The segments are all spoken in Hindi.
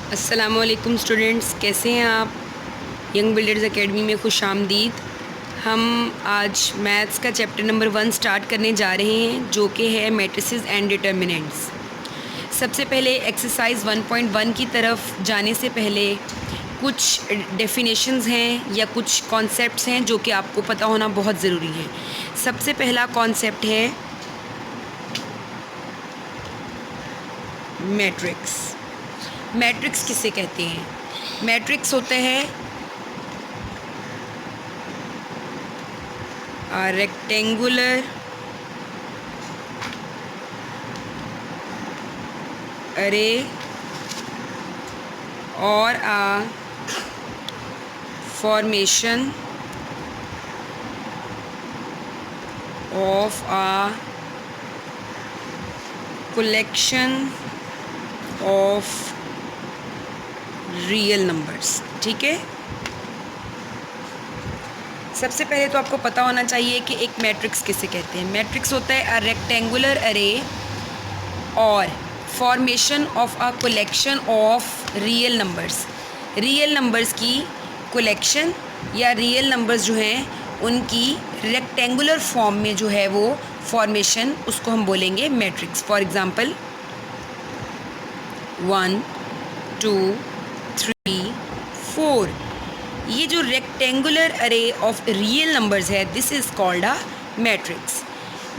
अस्सलामुअलैकुम स्टूडेंट्स, कैसे हैं आप। यंग बिल्डर्स एकेडमी में खुश आमदीद। हम आज मैथ्स का चैप्टर नंबर 1 स्टार्ट करने जा रहे हैं, जो कि है मैट्रिसेस एंड डिटर्मिनेंट्स। सबसे पहले एक्सरसाइज 1.1 की तरफ जाने से पहले कुछ डेफिनेशंस हैं या कुछ कॉन्सेप्ट्स हैं जो कि आपको पता होना बहुत ज़रूरी है। सबसे पहला कॉन्सेप्ट है मैट्रिक्स। मैट्रिक्स किसे कहते हैं? मैट्रिक्स होता है रेक्टेंगुलर अरे और formation of collection of real numbers. ठीक है, सबसे पहले तो आपको पता होना चाहिए कि एक मैट्रिक्स किसे कहते हैं। मैट्रिक्स होता है अ रेक्टेंगुलर अरे और formation of a collection of real numbers. Real numbers की कलेक्शन या रियल नंबर्स जो हैं उनकी रेक्टेंगुलर फॉर्म में जो है वो फॉर्मेशन, उसको हम बोलेंगे मैट्रिक्स। फॉर एग्जांपल 1 2 3 4, ये जो rectangular array of real numbers है, this is called a matrix.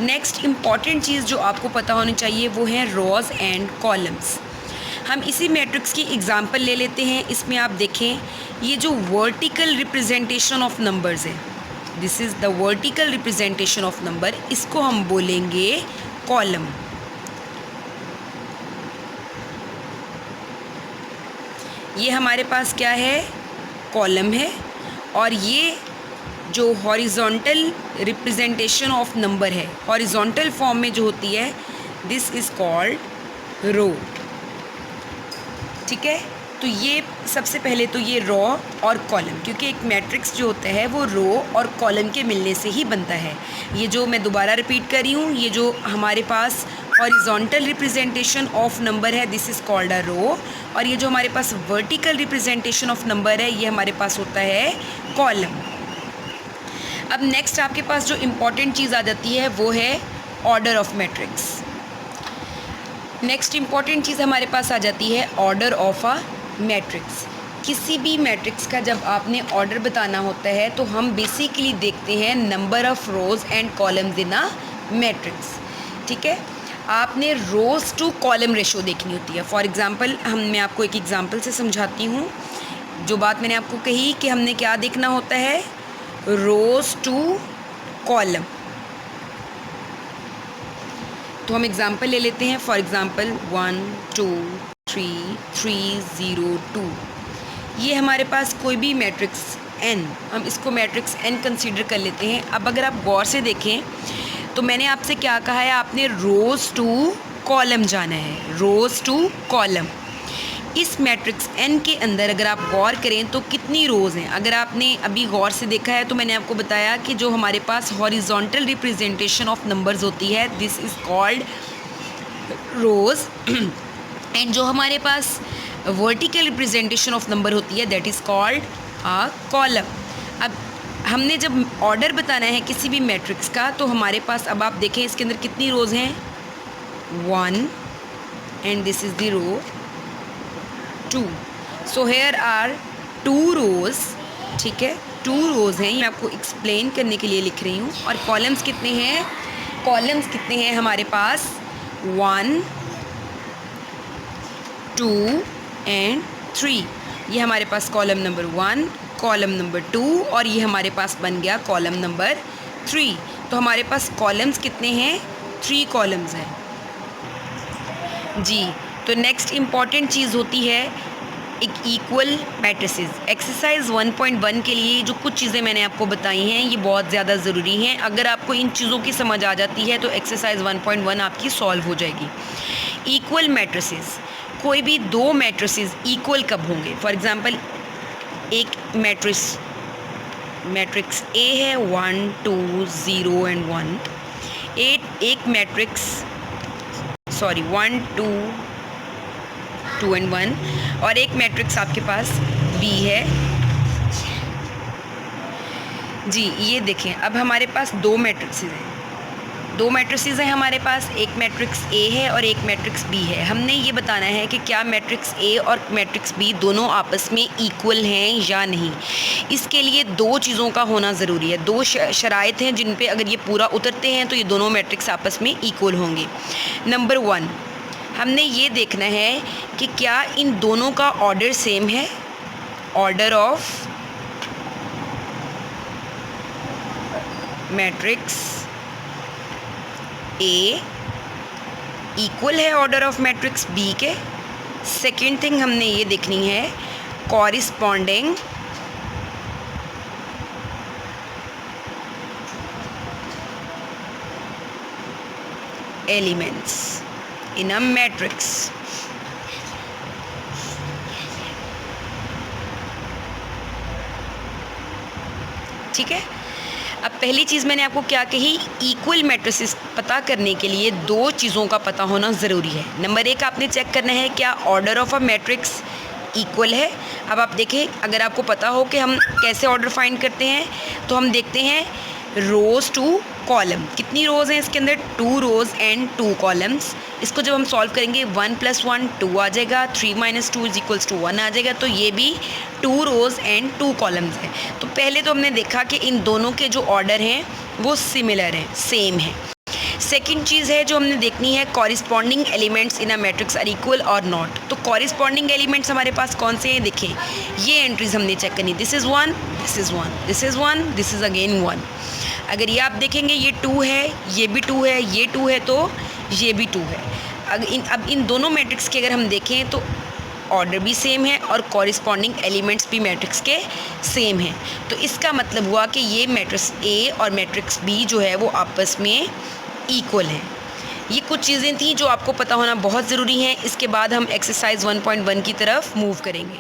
Next important चीज़ जो आपको पता होनी चाहिए वो है रोज़ एंड कॉलम्स। हम इसी मैट्रिक्स की एग्जांपल ले लेते हैं। इसमें आप देखें, ये जो वर्टिकल रिप्रेजेंटेशन ऑफ नंबर्स है, this is the vertical representation of number, इसको हम बोलेंगे कॉलम। ये हमारे पास क्या है? कॉलम है। और ये जो हॉरिजॉन्टल रिप्रेजेंटेशन ऑफ नंबर है, हॉरिजॉन्टल फॉर्म में जो होती है, दिस इज़ कॉल्ड रो। ठीक है, तो ये सबसे पहले तो ये रो और कॉलम, क्योंकि एक मैट्रिक्स जो होता है वो रो और कॉलम के मिलने से ही बनता है। ये जो मैं दोबारा रिपीट कर रही हूँ, ये जो हमारे पास हॉरिजॉन्टल रिप्रेजेंटेशन ऑफ नंबर है, दिस इज़ कॉल्ड अ रो। और ये जो हमारे पास वर्टिकल रिप्रेजेंटेशन ऑफ नंबर है, ये हमारे पास होता है कॉलम। अब नेक्स्ट आपके पास जो इम्पॉर्टेंट चीज़ आ जाती है वो है order of matrix. Next important चीज़ हमारे पास आ जाती है ऑर्डर ऑफ अ मैट्रिक्स। किसी भी मैट्रिक्स का जब आपने ऑर्डर बताना होता है तो हम बेसिकली देखते हैं number of rows and columns in a matrix. ठीक है, आपने रोज़ टू कॉलम रेशो देखनी होती है। फॉर एग्ज़ाम्पल मैं आपको एक एग्ज़ाम्पल से समझाती हूँ। जो बात मैंने आपको कही कि हमने क्या देखना होता है, रोज़ टू कॉलम। तो हम एग्ज़ाम्पल ले लेते हैं। फॉर एग्ज़ाम्पल 1 2 3 3 0 2, ये हमारे पास कोई भी मैट्रिक्स n, हम इसको मैट्रिक्स n कंसीडर कर लेते हैं। अब अगर आप गौर से देखें तो मैंने आपसे क्या कहा है, आपने रोज़ टू कॉलम जाना है, रोज़ टू कॉलम। इस मैट्रिक्स n के अंदर अगर आप गौर करें तो कितनी रोज़ हैं? अगर आपने अभी गौर से देखा है तो मैंने आपको बताया कि जो हमारे पास हॉरिजॉन्टल रिप्रेजेंटेशन ऑफ नंबर्स होती है, this is called rows. And जो हमारे पास वर्टिकल रिप्रेजेंटेशन ऑफ नंबर होती है, that is called a column. अब हमने जब ऑर्डर बताना है किसी भी मैट्रिक्स का, तो हमारे पास, अब आप देखें इसके अंदर कितनी रोज़ हैं, 1, and this is the row 2। So here are 2 rows. ठीक है, 2 रोज़ हैं, मैं आपको एक्सप्लेन करने के लिए लिख रही हूँ। और कॉलम्स कितने हैं? कॉलम्स कितने हैं हमारे पास? 1 2 एंड 3। ये हमारे पास कॉलम नंबर 1, कॉलम नंबर 2, और ये हमारे पास बन गया कॉलम नंबर 3। तो हमारे पास कॉलम्स कितने हैं? 3 कॉलम्स हैं जी। तो नेक्स्ट इम्पॉर्टेंट चीज़ होती है एक इक्वल मैट्रिसेस। एक्सरसाइज 1.1 के लिए जो कुछ चीज़ें मैंने आपको बताई हैं, ये बहुत ज़्यादा ज़रूरी हैं। अगर आपको इन चीज़ों की समझ आ जाती है तो एक्सरसाइज 1.1 आपकी सॉल्व हो जाएगी। इक्वल मैट्रिसेस, कोई भी 2 मैट्रिसेस इक्वल कब होंगे? फॉर एग्ज़ाम्पल एक मैट्रिक्स ए है 1 2 0 एंड 1। एक मैट्रिक्स 1 2 2 and 1, और एक मैट्रिक्स आपके पास B है जी। ये देखें, अब हमारे पास दो मैट्रिक्सेस हैं हमारे पास, एक मैट्रिक्स A है और एक मैट्रिक्स B है। हमने ये बताना है कि क्या मैट्रिक्स A और मैट्रिक्स B दोनों आपस में इक्वल हैं या नहीं। इसके लिए दो चीज़ों का होना ज़रूरी है, दो शराइत हैं जिन पे अगर ये पूरा उतरते हैं तो ये दोनों मैट्रिक्स आपस में इक्वल होंगे। नंबर 1, हमने ये देखना है कि क्या इन दोनों का ऑर्डर सेम है। Order of matrix A equal है ऑर्डर ऑफ मैट्रिक्स B के। सेकेंड थिंग हमने ये देखनी है corresponding elements in a matrix. ठीक है, अब पहली चीज़ मैंने आपको क्या कही, इक्वल मैट्रिसेस पता करने के लिए दो चीज़ों का पता होना ज़रूरी है। नंबर 1, आपने चेक करना है क्या order of a matrix equal है। अब आप देखें, अगर आपको पता हो कि हम कैसे ऑर्डर फाइंड करते हैं तो हम देखते हैं रोज़ टू कॉलम। कितनी रोज़ हैं इसके अंदर, 2 रोज़ एंड 2 कॉलम्स। इसको जब हम सॉल्व करेंगे 1 + 1 2 आ जाएगा, 3 - 2 = 1 आ जाएगा। तो ये भी 2 रोज़ एंड 2 कॉलम्स हैं। तो पहले तो हमने देखा कि इन दोनों के जो ऑर्डर हैं वो सिमिलर हैं, सेम है। सेकेंड चीज़ है जो हमने देखनी है, corresponding elements in a matrix are equal और नॉट। तो कॉरिस्पॉन्डिंग एलिमेंट्स हमारे पास कौन से हैं, देखें ये एंट्रीज हमने चेक करनी। This is 1, this is 1, this is 1, this is again 1। अगर ये आप देखेंगे ये 2 है, ये भी 2 है, ये 2 है, तो ये भी 2 है। अब इन दोनों मैट्रिक्स के अगर हम देखें तो ऑर्डर भी सेम है और कॉरिस्पॉन्डिंग एलिमेंट्स भी मैट्रिक्स के सेम हैं। तो इसका मतलब हुआ कि ये मैट्रिक्स A और मैट्रिक्स B जो है वो आपस में इक्वल हैं। ये कुछ चीज़ें थी जो आपको पता होना बहुत ज़रूरी हैं। इसके बाद हम एक्सरसाइज 1.1 की तरफ मूव करेंगे।